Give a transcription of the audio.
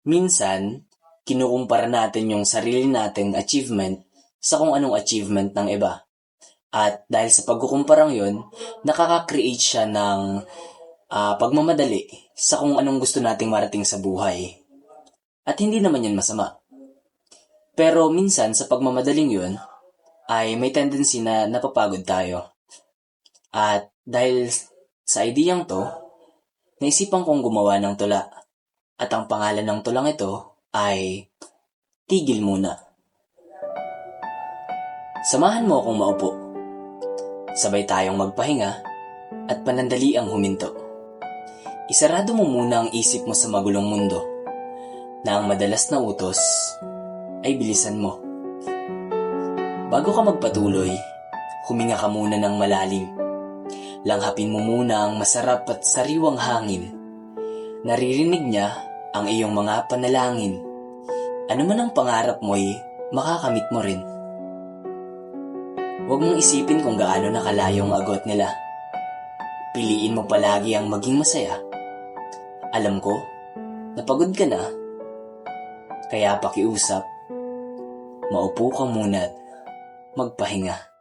Minsan, kinukumpara natin yung sarili nating achievement sa kung anong achievement ng iba. At dahil sa pagkukumparang yun, nakaka-create siya ng pagmamadali sa kung anong gusto nating marating sa buhay. At hindi naman yan masama. Pero minsan sa pagmamadaling yun, ay may tendency na napapagod tayo. At dahil sa ideyang to, naisipan kong gumawa ng tula. At ang pangalan ng tulang ito ay Tigil Muna. Samahan mo akong maupo. Sabay tayong magpahinga at panandaliang huminto. Isarado mo muna ang isip mo sa magulong mundo na ang madalas na utos ay bilisan mo. Bago ka magpatuloy, huminga ka muna ng malalim. Langhapin mo muna ang masarap at sariwang hangin. Naririnig niya ang iyong mga panalangin. Ano man ang pangarap mo'y makakamit mo rin. Huwag mong isipin kung gaano nakalayo ang agot nila. Piliin mo palagi ang maging masaya. Alam ko, napagod ka na. Kaya pakiusap, maupo ka muna at magpahinga.